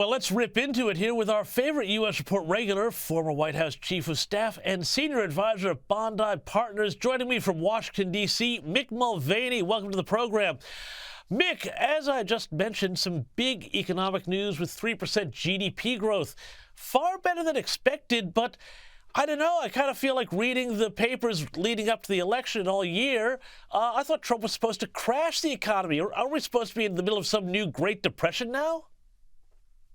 Well, let's rip into it here with our favorite U.S. Report regular, former White House Chief of Staff and Senior Advisor at Bondi Partners. Joining me from Washington, D.C., Mick Mulvaney. Welcome to the program. Mick, as I just mentioned, some big economic news with 3% GDP growth. Far better than expected, but I don't know. I kind of feel like reading the papers leading up to the election all year. I thought Trump was supposed to crash the economy. Are we supposed to be in the middle of some new Great Depression now?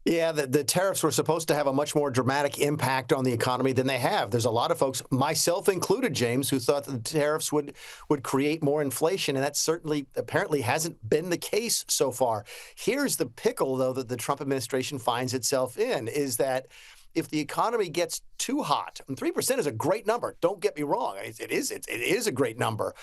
Yeah, the tariffs were supposed to have a much more dramatic impact on the economy than they have. There's a lot of folks, myself included, James, who thought that the tariffs would create more inflation, and that certainly apparently hasn't been the case so far. Here's the pickle, though, that the Trump administration finds itself in, is that if the economy gets too hot, and 3% is a great number, don't get me wrong, it is a great number,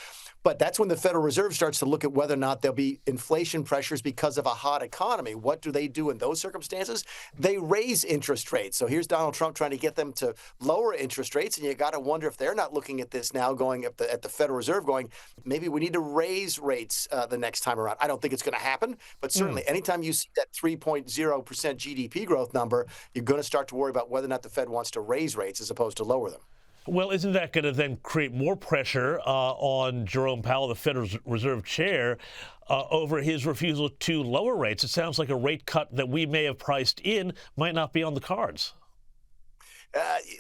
but that's when the Federal Reserve starts to look at whether or not there'll be inflation pressures because of a hot economy. What do they do in those circumstances? They raise interest rates. So here's Donald Trump trying to get them to lower interest rates, and you got to wonder if they're not looking at this now, going at the Federal Reserve, going, maybe we need to raise rates the next time around. I don't think it's going to happen, but certainly anytime you see that 3.0% GDP growth number, you're going to start to worry about whether or not the Fed wants to raise rates as opposed to lower them. Well, isn't that going to then create more pressure on Jerome Powell, the Federal Reserve Chair, over his refusal to lower rates? It sounds like a rate cut that we may have priced in might not be on the cards.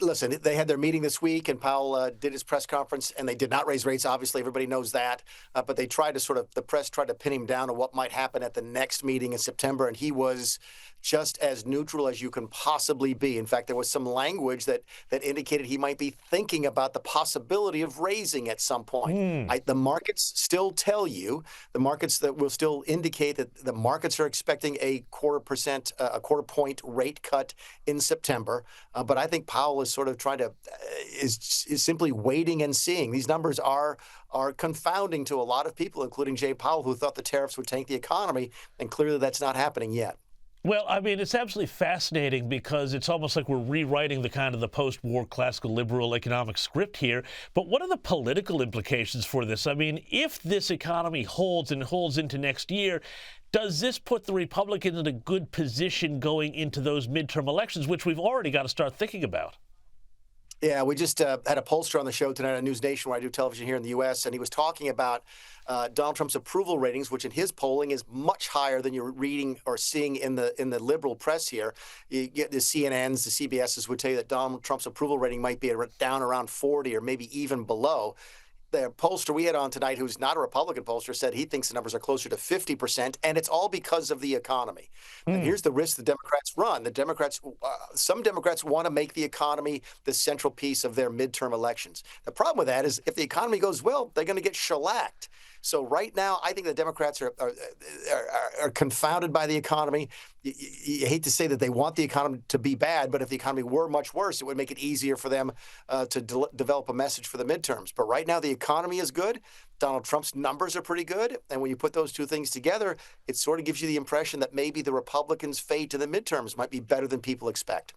Listen, they had their meeting this week, and Powell did his press conference, and they did not raise rates. Obviously, everybody knows that. But they tried to the press tried to pin him down on what might happen at the next meeting in September, and he was just as neutral as you can possibly be. In fact, there was some language that indicated he might be thinking about the possibility of raising at some point. The markets still tell you, the markets that will still indicate that the markets are expecting a quarter point rate cut in September. But I think Powell is sort of trying to is simply waiting and seeing. These numbers are confounding to a lot of people, including Jay Powell, who thought the tariffs would tank the economy, and clearly that's not happening yet. Well, I mean, it's absolutely fascinating because it's almost like we're rewriting the post-war classical liberal economic script here. But what are the political implications for this? I mean, if this economy holds and holds into next year, does this put the Republicans in a good position going into those midterm elections, which we've already got to start thinking about? Yeah, we just had a pollster on the show tonight on News Nation, where I do television here in the U.S., and he was talking about Donald Trump's approval ratings, which in his polling is much higher than you're reading or seeing in the liberal press here. You get the CNNs, the CBSs would tell you that Donald Trump's approval rating might be down around 40 or maybe even below. The pollster we had on tonight, who's not a Republican pollster, said he thinks the numbers are closer to 50%, and it's all because of the economy. And here's the risk the Democrats run. Some Democrats want to make the economy the central piece of their midterm elections. The problem with that is if the economy goes well, they're going to get shellacked. So right now, I think the Democrats are confounded by the economy. You hate to say that they want the economy to be bad, but if the economy were much worse, it would make it easier for them to develop a message for the midterms. But right now, the economy is good. Donald Trump's numbers are pretty good. And when you put those two things together, it sort of gives you the impression that maybe the Republicans' fate in the midterms might be better than people expect.